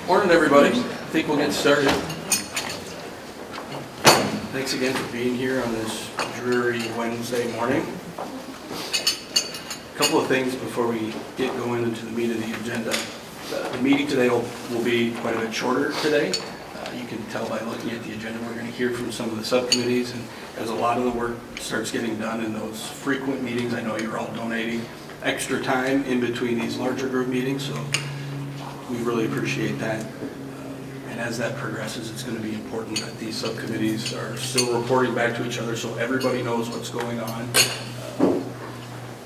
Morning, everybody. I think we'll get started. Thanks again for being here on this dreary Wednesday morning. A couple of things before we get going into the meat of the agenda. The meeting today will be quite a bit shorter today. You can tell by looking at the agenda, we're going to hear from some of the subcommittees, and as a lot of the work starts getting done in those frequent meetings, I know you're all donating extra time in between these larger group meetings, so we really appreciate that. And as that progresses, it's going to be important that these subcommittees are still reporting back to each other so everybody knows what's going on.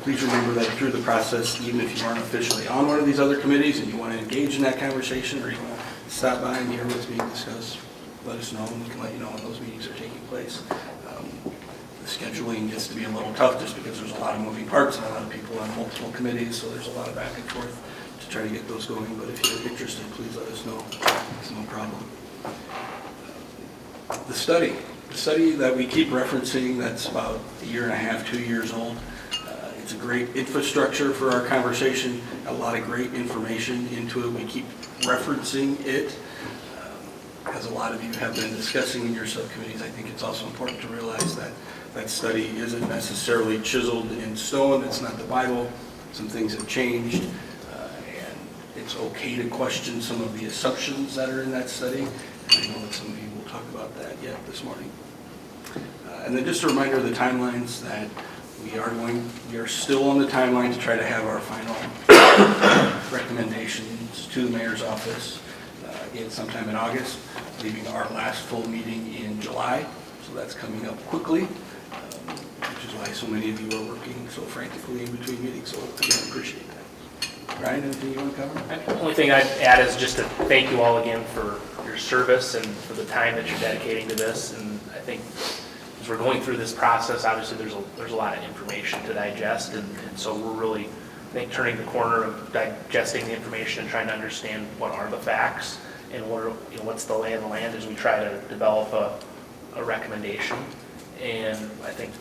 Please remember that through the process, even if you aren't officially on one of these other committees and you want to engage in that conversation or you want to stop by and hear what's being discussed, let us know and we can let you know when those meetings are taking place. The scheduling gets to be a little tough just because there's a lot of moving parts and a lot of people on multiple committees, so there's a lot of back and forth to try to get those going, but if you're interested, please let us know. It's no problem. The study that we keep referencing, that's about a year and a half, 2 years old. It's a great infrastructure for our conversation, a lot of great information into it. We keep referencing it. As a lot of you have been discussing in your subcommittees, I think it's also important to realize that that study isn't necessarily chiseled in stone. It's not the Bible. Some things have changed. It's okay to question some of the assumptions that are in that study. And I know that some of you will talk about that yet this morning. And then just a reminder of the timelines that we are still on the timeline to try to have our final recommendations to the mayor's office in sometime in August, leaving our last full meeting in July. So that's coming up quickly, which is why so many of you are working so frantically in between meetings. So again, appreciate that. Ryan, anything you want to cover? The only thing I'd add is just to thank you all again for your service and for the time that you're dedicating to this. And I think as we're going through this process, obviously there's a lot of information to digest, and so we're really, I think, turning the corner of digesting the information and trying to understand what are the facts and what's the lay of the land as we try to develop a recommendation. And I think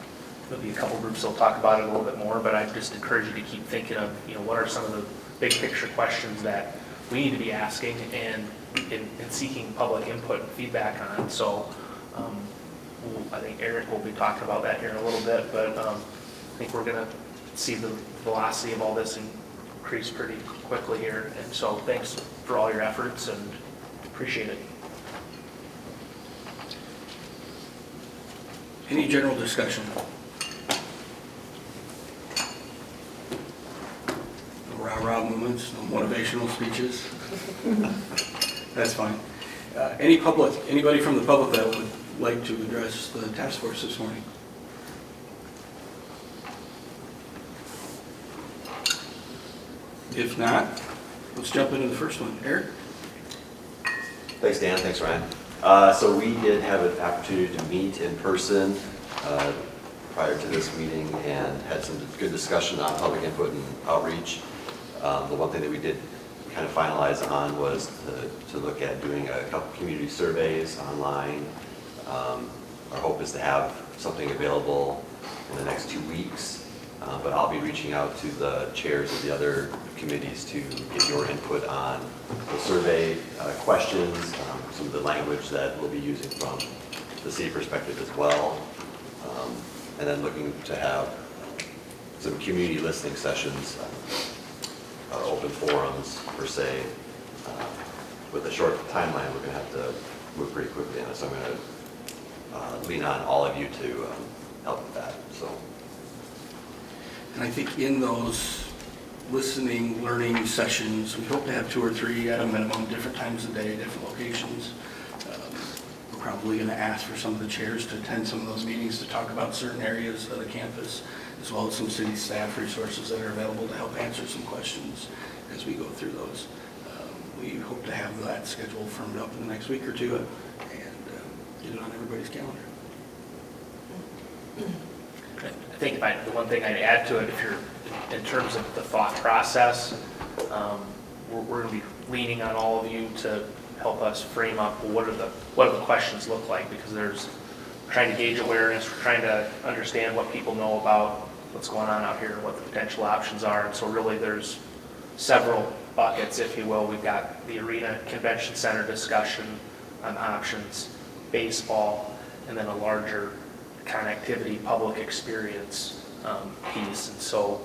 there'll be a couple groups that'll talk about it a little bit more, but I just encourage you to keep thinking of, what are some of the big picture questions that we need to be asking and seeking public input and feedback on. So I think Eric will be talking about that here in a little bit, but I think we're going to see the velocity of all this increase pretty quickly here. And so thanks for all your efforts and appreciate it. Any general discussion? No rah-rah movements, no motivational speeches? That's fine. Anybody from the public that would like to address the task force this morning? If not, let's jump into the first one. Eric? Thanks, Dan. Thanks, Ryan. So we did have an opportunity to meet in person prior to this meeting and had some good discussion on public input and outreach. The one thing that we did kind of finalize on was to look at doing a couple community surveys online. Our hope is to have something available in the next 2 weeks, but I'll be reaching out to the chairs of the other committees to get your input on the survey questions, some of the language that we'll be using from the city perspective as well, and then looking to have some community listening sessions, open forums per se. With a short timeline, we're going to have to move pretty quickly on it, so I'm going to lean on all of you to help with that. So, And I think in those listening, learning sessions, we hope to have 2 or 3 at a minimum, different times of day, different locations. We're probably going to ask for some of the chairs to attend some of those meetings to talk about certain areas of the campus, as well as some city staff resources that are available to help answer some questions as we go through those. We hope to have that schedule firmed up in the next week or two and get it on everybody's calendar. I think the one thing I'd add to it, if you're in terms of the thought process, we're going to be leaning on all of you to help us frame up what do the questions look like, because we're trying to gauge awareness, we're trying to understand what people know about what's going on out here, what the potential options are, and so really there's several buckets, if you will. We've got the arena convention center discussion on options, baseball, and then a larger connectivity public experience piece. And so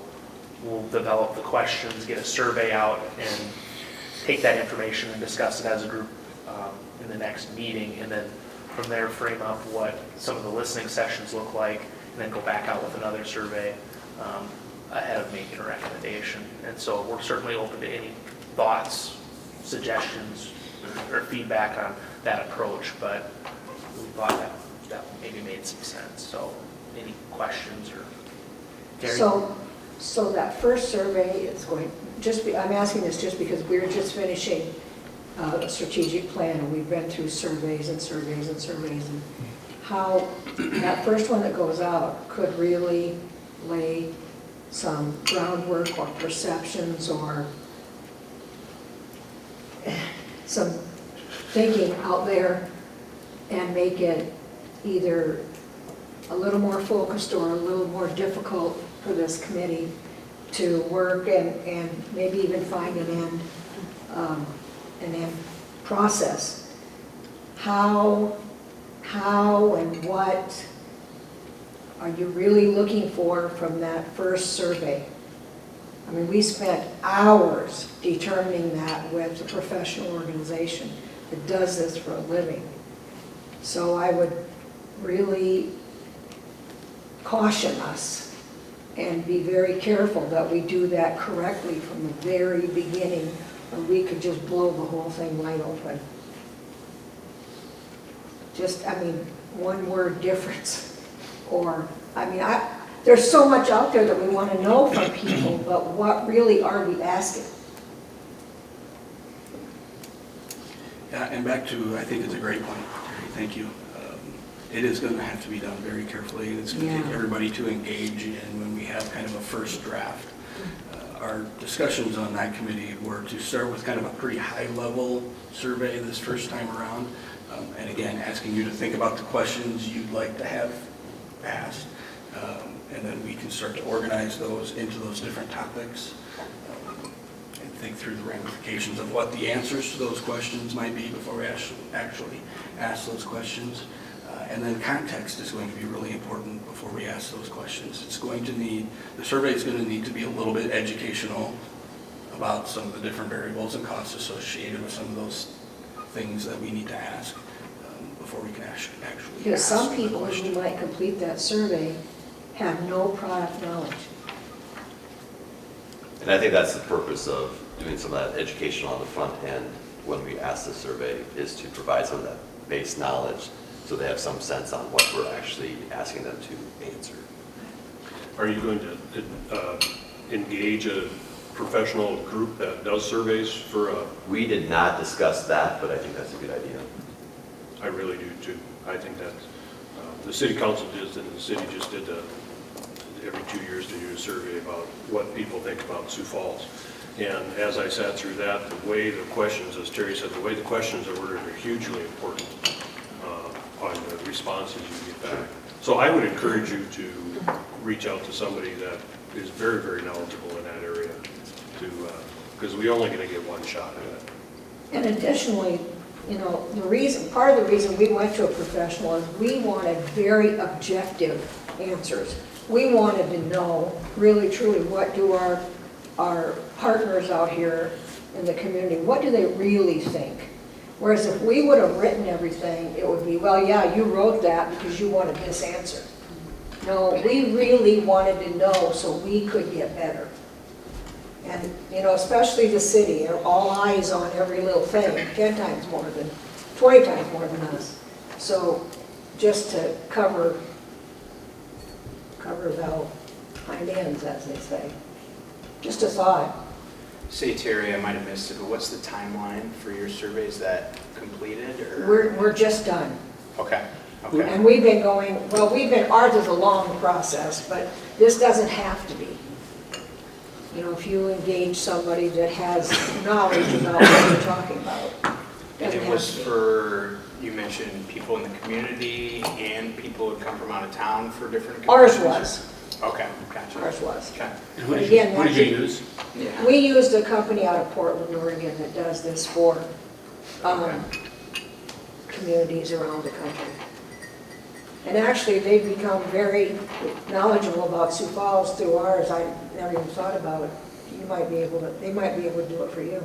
we'll develop the questions, get a survey out, and take that information and discuss it as a group in the next meeting, and then from there frame up what some of the listening sessions look like, and then go back out with another survey ahead of making a recommendation. And so we're certainly open to any thoughts, suggestions, or feedback on that approach, but we thought that maybe made some sense. So any questions or? Gary? So that first survey is going, I'm asking this just because we're just finishing a strategic plan, and we've been through surveys and surveys and surveys, and how that first one that goes out could really lay some groundwork or perceptions or some thinking out there, and make it either a little more focused or a little more difficult for this committee to work and maybe even find an end process. How and what are you really looking for from that first survey? I mean, we spent hours determining that with a professional organization that does this for a living. So I would really caution us and be very careful that we do that correctly from the very beginning, or we could just blow the whole thing wide open. Just, I mean, one word difference, or, I mean, there's so much out there that we want to know from people, but what really are we asking? Yeah, and back to, I think it's a great point, Terry, thank you. It is going to have to be done very carefully, and it's going to take everybody to engage in when we have kind of a first draft. Our discussions on that committee were to start with kind of a pretty high-level survey this first time around, and again, asking you to think about the questions you'd like to have asked, and then we can start to organize those into those different topics and think through the ramifications of what the answers to those questions might be before we actually ask those questions. And then context is going to be really important before we ask those questions. It's going to need, the survey is going to need to be a little bit educational about some of the different variables and costs associated with some of those things that we need to ask before we can actually Because ask some the people question. who might complete that survey have no product knowledge. And I think that's the purpose of doing some of that education on the front end when we ask the survey, is to provide some of that base knowledge so they have some sense on what we're actually asking them to answer. Are you going to engage a professional group that does surveys for a? We did not discuss that, but I think that's a good idea. I really do too. I think that the city council did, and the city just did every 2 years to do a survey about what people think about Sioux Falls. And as I sat through that, the way the questions, as Terry said, the way the questions are worded are hugely important on the responses you get back. So I would encourage you to reach out to somebody that is very, very knowledgeable in that area, because we're only going to get one shot at it. And additionally, you know, part of the reason we went to a professional is we wanted very objective answers. We wanted to know, really truly, what do our partners out here in the community, what do they really think? Whereas if we would have written everything, it would be, well, yeah, you wrote that because you wanted this answer. No, we really wanted to know so we could get better. And, you know, especially the city, all eyes on every little thing, 10 times more than, 20 times more than us. So just to cover the hind ends, as they say. Just a thought. Say, Terry, I might have missed it, but what's the timeline for your surveys that completed, or? We're just done. Okay, okay. And we've been going, ours is a long process, but this doesn't have to be. You know, if you engage somebody that has knowledge about what you're talking about. And doesn't it have was to be. for, you mentioned people in the community and people who come from out of town for different Ours conventions? was. Okay, gotcha. Ours was. Okay. And who did Again, you, who did you that's- use? Yeah. We used a company out of Portland, Oregon that does this for Okay. communities around the country. And actually, they've become very knowledgeable about Sioux Falls through ours. I never even thought about it. They might be able to do it for you.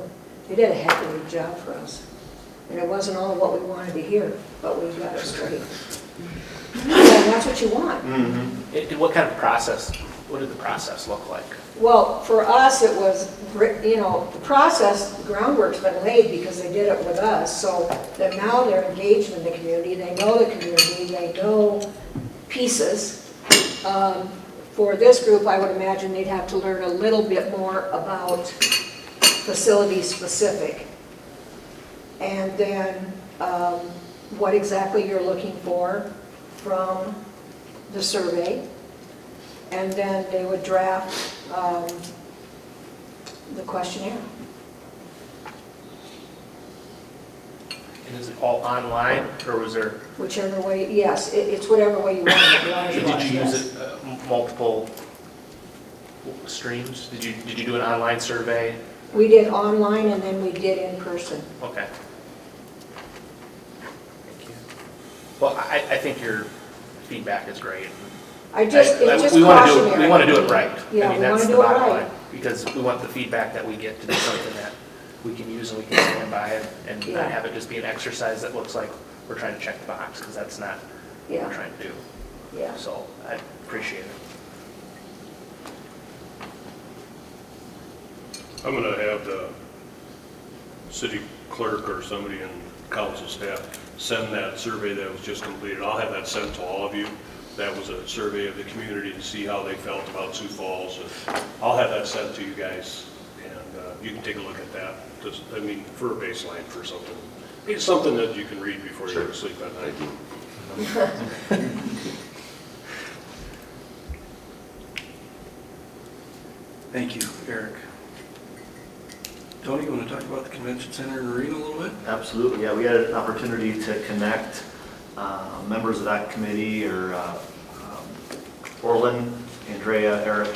They did a heck of a job for us. And it wasn't all what we wanted to hear, but we got it straight. And that's what you want. And what kind of process, what did the process look like? Well, for us, it was, the process, the groundwork's been laid because they did it with us. So that now they're engaged in the community, they know the community, they know pieces. For this group, I would imagine they'd have to learn a little bit more about facility specific. And then what exactly you're looking for from the survey. And then they would draft the questionnaire. And is it all online, or was there, Whichever way, yes, it's whatever way you want it. did you use it multiple streams? Did you do an online survey? We did online and then we did in person. Okay. Thank you. Well, I think your feedback is great. It's just We want to do, cautionary. we want to do it right. Yeah, I mean, we wanna that's the do it bottom right. line. Because we want the feedback that we get to be something that we can use and we can stand by it, and Yeah. not have it just be an exercise that looks like we're trying to check the box, because that's not what Yeah, we're trying to do. yeah. So I appreciate it. I'm going to have the city clerk or somebody in council staff send that survey that was just completed. I'll have that sent to all of you. That was a survey of the community to see how they felt about Sioux Falls. And I'll have that sent to you guys, and you can take a look at that. Just, I mean, for a baseline for something. It's something that you can read before you go to sleep at night. Thank you. Thank you, Eric. Tony, you want to talk about the convention center and arena a little bit? Absolutely, yeah, we had an opportunity to connect members of that committee, or Orland, Andrea, Eric,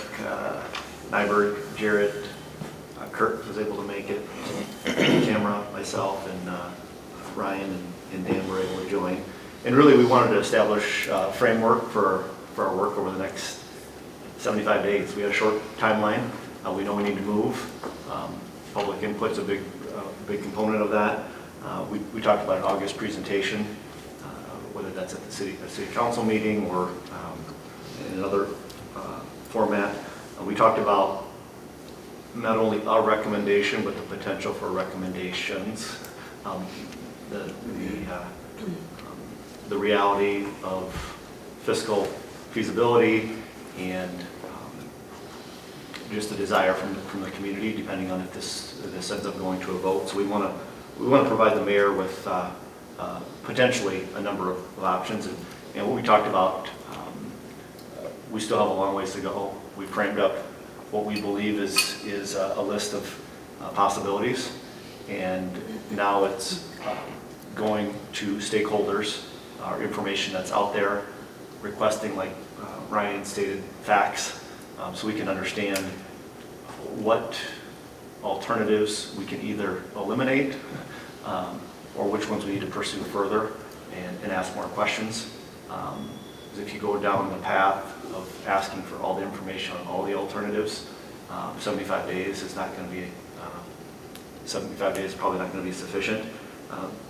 Nyberg, Jared, Kurt was able to make it, Tamara, myself, and Ryan and Dan were able to join. And really, we wanted to establish a framework for our work over the next 75 days. We had a short timeline. We know we need to move. Public input's a big component of that. We talked about an August presentation, whether that's at the city council meeting or in another format. We talked about not only a recommendation, but the potential for recommendations. The reality of fiscal feasibility and just the desire from the community, depending on if this ends up going to a vote. So we want to provide the mayor with potentially a number of options. And what we talked about, we still have a long ways to go. We framed up what we believe is a list of possibilities, and now it's going to stakeholders, our information that's out there, requesting, like Ryan stated, facts, so we can understand what alternatives we can either eliminate or which ones we need to pursue further and ask more questions. Because if you go down the path of asking for all the information on all the alternatives, 75 days is not going to be, 75 days is probably not going to be sufficient.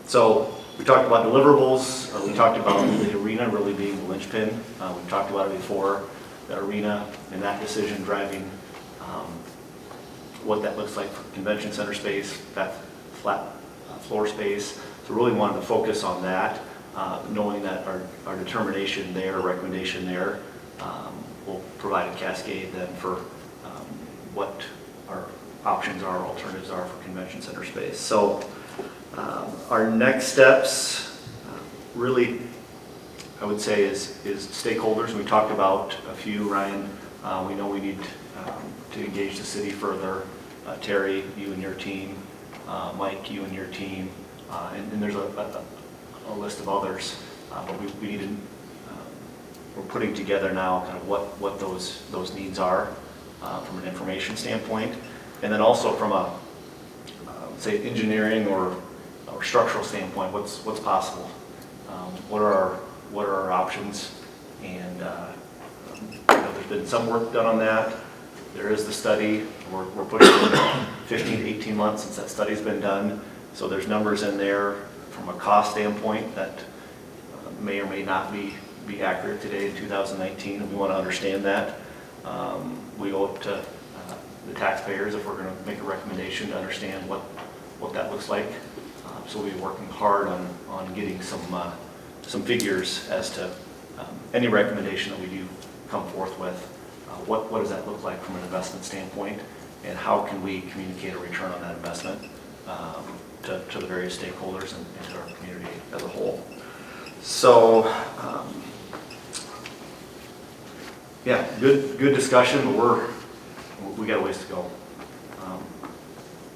So we talked about deliverables. We talked about the arena really being the linchpin. We've talked about it before, the arena and that decision driving what that looks like for convention center space, that flat floor space. So really wanted to focus on that, knowing that our determination there, recommendation there, will provide a cascade then for what our options are, alternatives are for convention center space. So our next steps really, I would say, is stakeholders. We talked about a few, Ryan. We know we need to engage the city further. Terry, you and your team. Mike, you and your team. And there's a list of others. But we need to putting together now kind of what those needs are from an information standpoint. And then also from a, say, engineering or structural standpoint, what's possible? What are our options? And there's been some work done on that. There is the study. We're putting in 15 to 18 months since that study's been done. So there's numbers in there from a cost standpoint that may or may not be accurate today in 2019, and we want to understand that. We owe it to the taxpayers if we're going to make a recommendation to understand what that looks like. So we'll be working hard on getting some figures as to any recommendation that we do come forth with. What does that look like from an investment standpoint, and how can we communicate a return on that investment to the various stakeholders and to our community as a whole. So, yeah, good discussion, but we got a ways to go.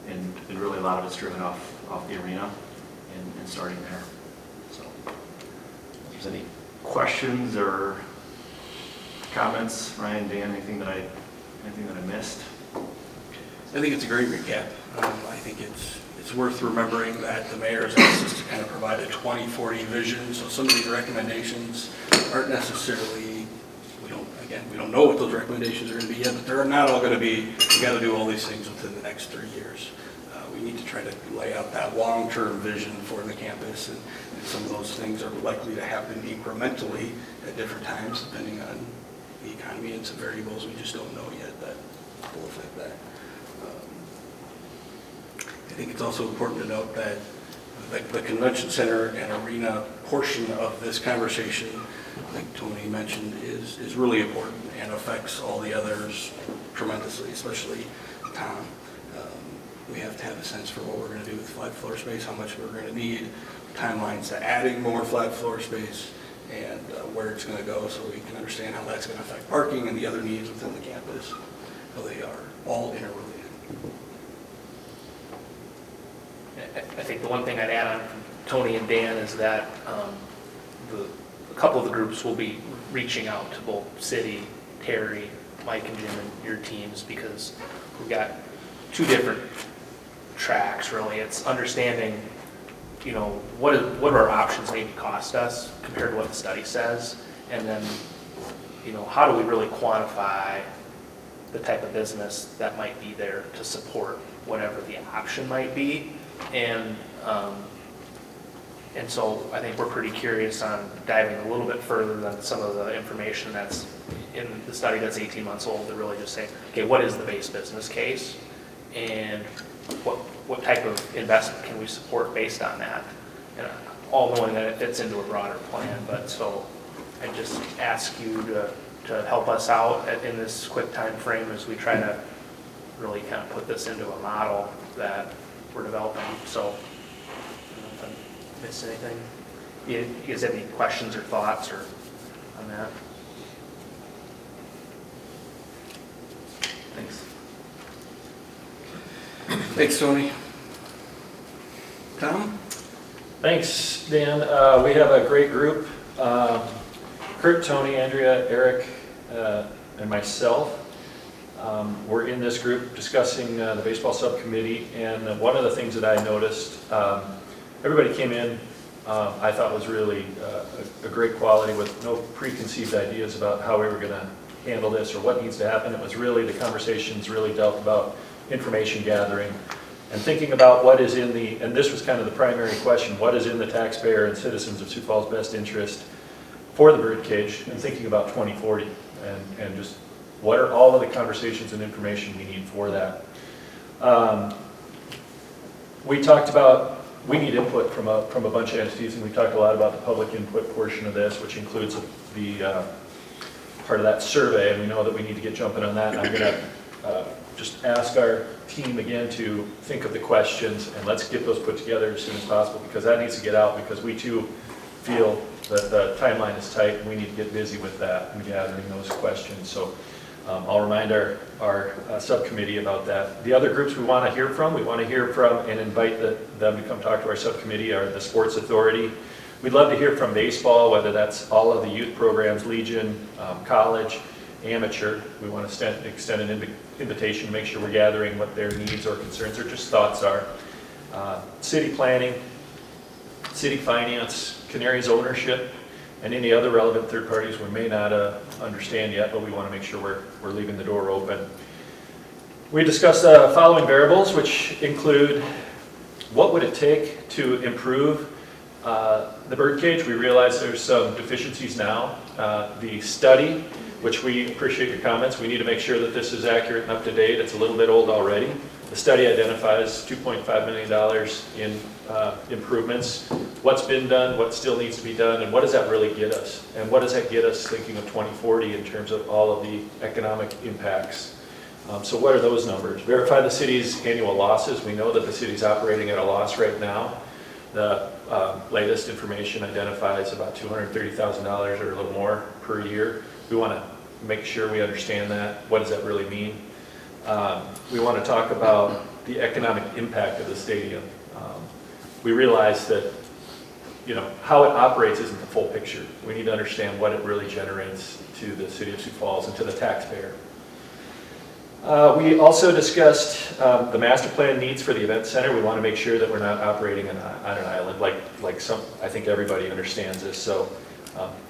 And really a lot of it's driven off the arena and starting there. So, if there's any questions or comments, Ryan, Dan, anything that I missed? I think it's a great recap. I think it's worth remembering that the mayor has asked us to kind of provide a 2040 vision, so some of these recommendations aren't necessarily, we don't know what those recommendations are going to be yet, but they're not all going to be, we got to do all these things within the next 3 years. We need to try to lay out that long-term vision for the campus, and some of those things are likely to happen incrementally at different times, depending on the economy and some variables we just don't know yet that will affect that. I think it's also important to note that the convention center and arena portion of this conversation, like Tony mentioned, is really important and affects all the others tremendously, especially Tom. We have to have a sense for what we're going to do with flat floor space, how much we're going to need, timelines to adding more flat floor space, and where it's going to go, so we can understand how that's going to affect parking and the other needs within the campus, how they are all interrelated. I think the one thing I'd add on from Tony and Dan is that a couple of the groups will be reaching out to both City, Terry, Mike and Jim and your teams, because we've got two different tracks really. It's understanding, what our options maybe cost us compared to what the study says, and then, how do we really quantify the type of business that might be there to support whatever the option might be. And so I think we're pretty curious on diving a little bit further than some of the information that's in the study that's 18 months old, to really just say, okay, what is the base business case, and what type of investment can we support based on that, and all knowing that it fits into a broader plan. But so I just ask you to help us out in this quick time frame as we try to really kind of put this into a model that we're developing. So I don't know if I missed anything. You guys have any questions or thoughts or on that? Thanks. Thanks, Tony. Tom? Thanks, Dan. We have a great group. Kurt, Tony, Andrea, Eric, and myself. We're in this group discussing the baseball subcommittee, and one of the things that I noticed, everybody came in, I thought was really a great quality, with no preconceived ideas about how we were going to handle this or what needs to happen. It was really, the conversations really dealt about information gathering and thinking about what is in the, and this was kind of the primary question, what is in the taxpayer and citizens of Sioux Falls' best interest for the birdcage, and thinking about 2040 and just what are all of the conversations and information we need for that. We talked about, we need input from a bunch of entities, and we talked a lot about the public input portion of this, which includes the part of that survey, and we know that we need to get jumping on that. And I'm going to just ask our team again to think of the questions, and let's get those put together as soon as possible, because that needs to get out, because we too feel that the timeline is tight and we need to get busy with that and gathering those questions. So I'll remind our subcommittee about that. The other groups we want to hear from and invite them to come talk to our subcommittee are the Sports Authority, We'd love to hear from baseball, whether that's all of the youth programs, Legion, college, amateur. We want to extend an invitation to make sure we're gathering what their needs or concerns or just thoughts are. City planning, city finance, Canary's ownership, and any other relevant third parties we may not understand yet, but we want to make sure we're leaving the door open. We discussed the following variables, which include what would it take to improve the birdcage. We realize there's some deficiencies now. The study, which we appreciate your comments, we need to make sure that this is accurate and up to date. It's a little bit old already. The study identifies $2.5 million in improvements. What's been done, what still needs to be done, and what does that really get us? And what does that get us thinking of 2040 in terms of all of the economic impacts? So what are those numbers? Verify the city's annual losses. We know that the city's operating at a loss right now. The latest information identifies about $230,000 or a little more per year. We want to make sure we understand that. What does that really mean? We want to talk about the economic impact of the stadium. We realize that, how it operates isn't the full picture. We need to understand what it really generates to the city of Sioux Falls and to the taxpayer. We also discussed the master plan needs for the event center. We want to make sure that we're not operating on an island like some. I think everybody understands this. So,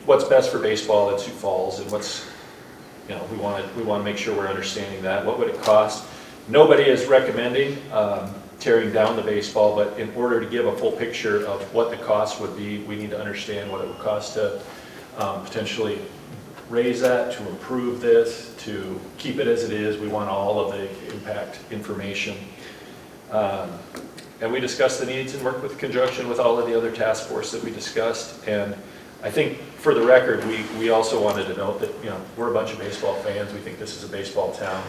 what's best for baseball in Sioux Falls, and what's we want to make sure we're understanding that. What would it cost? Nobody is recommending tearing down the baseball, but in order to give a full picture of what the cost would be, we need to understand what it would cost to potentially raise that, to improve this, to keep it as it is. We want all of the impact information. And we discussed the needs and work with conjunction with all of the other task force that we discussed. And I think for the record, we also wanted to note that, we're a bunch of baseball fans. We think this is a baseball town.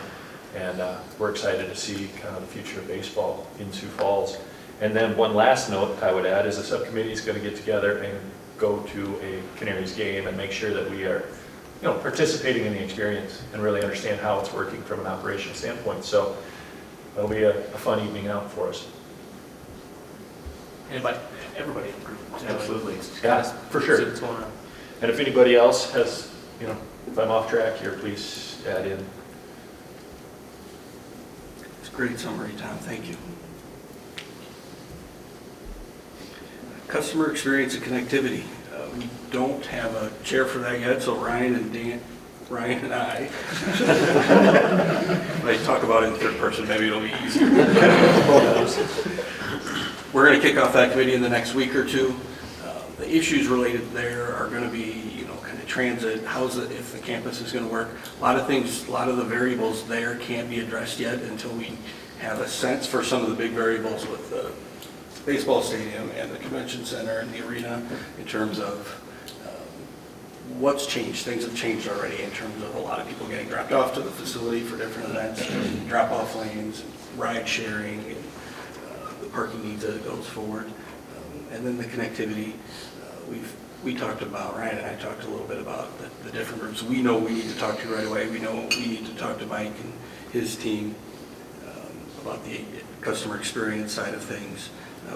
And we're excited to see kind of the future of baseball in Sioux Falls. And then one last note I would add is the subcommittee is going to get together and go to a Canary's game and make sure that we are participating in the experience and really understand how it's working from an operation standpoint. So it'll be a fun evening out for us. Everybody in the group. Absolutely. Yeah, for sure. See what's going on. And if anybody else has, if I'm off track here, please add in. It's a great summary, Tom. Thank you. Customer experience and connectivity. We don't have a chair for that yet, so Ryan and I, if I talk about it in third person, maybe it'll be easier. We're going to kick off that committee in the next week or two. The issues related there are going to be, kind of transit, if the campus is going to work. A lot of the variables there can't be addressed yet until we have a sense for some of the big variables with the baseball stadium and the convention center and the arena in terms of what's changed. Things have changed already in terms of a lot of people getting dropped off to the facility for different events, drop-off lanes, ride sharing, and the parking needs as it goes forward. And then the connectivity, we talked about, Ryan and I talked a little bit about the different groups we know we need to talk to right away. We know we need to talk to Mike and his team about the customer experience side of things.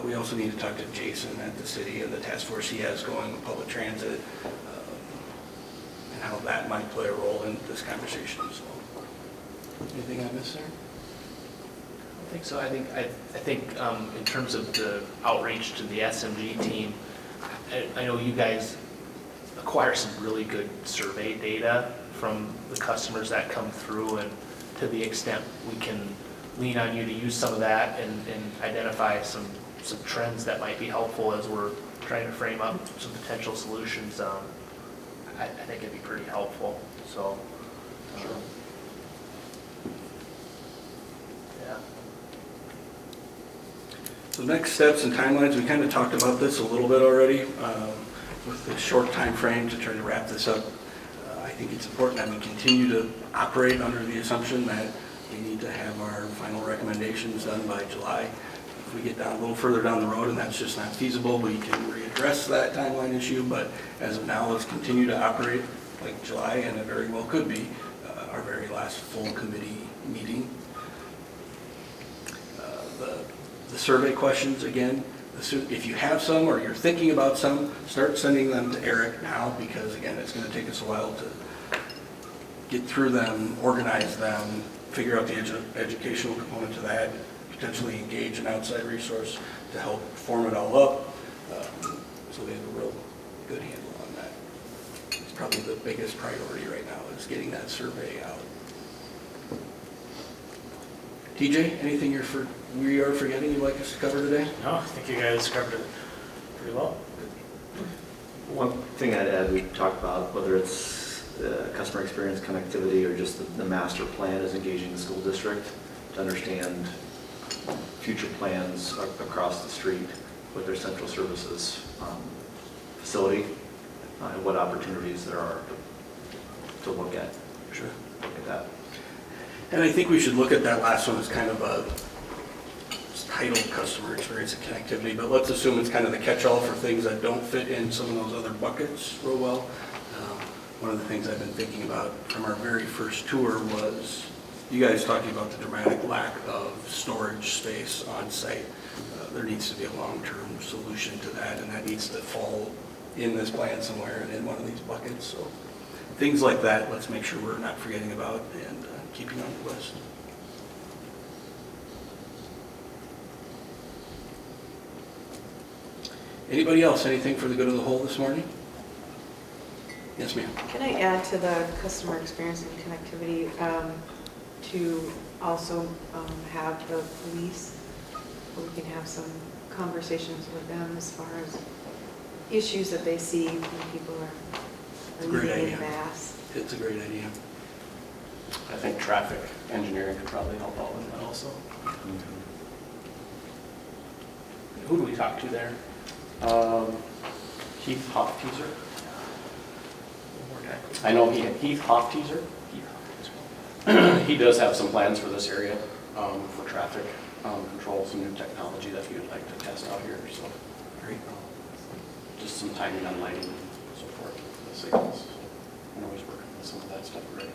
We also need to talk to Jason at the city and the task force he has going with public transit and how that might play a role in this conversation as well. Anything I missed there? I think so. I think in terms of the outreach to the SMG team, I know you guys acquire some really good survey data from the customers that come through, and to the extent we can lean on you to use some of that and identify some trends that might be helpful as we're trying to frame up some potential solutions, I think it'd be pretty helpful. So, yeah. So next steps and timelines, we kind of talked about this a little bit already with the short time frame to try to wrap this up. I think it's important that we continue to operate under the assumption that we need to have our final recommendations done by July. If we get down a little further down the road and that's just not feasible, we can readdress that timeline issue. But as of now, let's continue to operate like July, and it very well could be our very last full committee meeting. The survey questions, again, if you have some or you're thinking about some, start sending them to Eric now, because again, it's going to take us a while to get through them, organize them, figure out the educational component to that, potentially engage an outside resource to help form it all up, so they have a real good handle on that. It's probably the biggest priority right now, is getting that survey out. TJ, anything we are forgetting you'd like us to cover today? No, I think you guys covered it pretty well. One thing I'd add, we talked about whether it's customer experience connectivity or just the master plan is engaging the school district to understand future plans across the street with their central services facility and what opportunities there are to look at. Sure. Look at that. And I think we should look at that last one as kind of a titled customer experience and connectivity, but let's assume it's kind of the catch-all for things that don't fit in some of those other buckets real well. One of the things I've been thinking about from our very first tour was you guys talking about the dramatic lack of storage space on site. There needs to be a long-term solution to that, and that needs to fall in this plan somewhere and in one of these buckets. So things like that, let's make sure we're not forgetting about and keeping on the list. Anybody else, anything for the good of the whole this morning? Yes, ma'am. Can I add to the customer experience and connectivity to also have the police, we can have some conversations with them as far as issues that they see when people It's a are great leaving idea. in mass. It's a great idea. I think traffic engineering could probably help out with that also. Who do we talk to there? Heath Hofteaser. One more time. I know Heath Hofteaser. He does have some plans for this area for traffic control, some new technology that he would like to test out here. So Great. just some timing on lighting and so forth, the signals. I know he's working with some of that stuff already.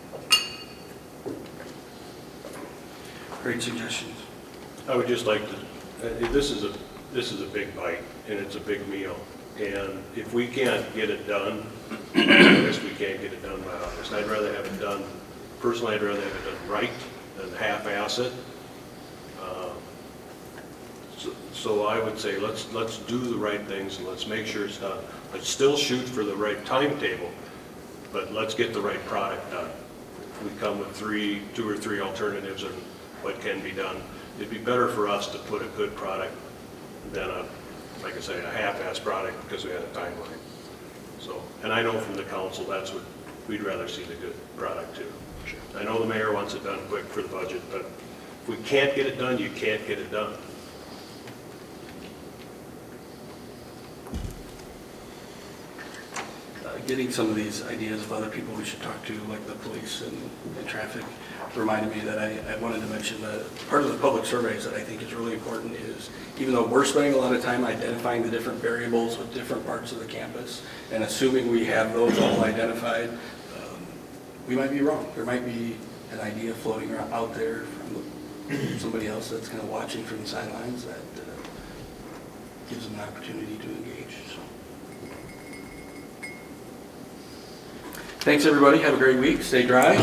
Great suggestions. I would just like to, this is a big bite, and it's a big meal. And if we can't get it done, I guess we can't get it done by August. I'd rather have it done, personally, I'd rather have it done right than half-ass it. So I would say, let's do the right things, and let's make sure it's done. Let's still shoot for the right timetable, but let's get the right product done. If we come with two or three alternatives on what can be done, it'd be better for us to put a good product than like I say, a half-ass product because we had a timeline. So, and I know from the council, that's what, we'd rather see the good product too. I know the mayor wants it done quick for the budget, but if we can't get it done, you can't get it done. Getting some of these ideas of other people we should talk to, like the police and traffic, reminded me that I wanted to mention that part of the public surveys that I think is really important is, even though we're spending a lot of time identifying the different variables with different parts of the campus, and assuming we have those all identified, we might be wrong. There might be an idea floating around out there from somebody else that's kind of watching from the sidelines that gives them an opportunity to engage. So. Thanks, everybody. Have a great week. Stay dry.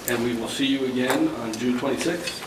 And we will see you again on June 26th.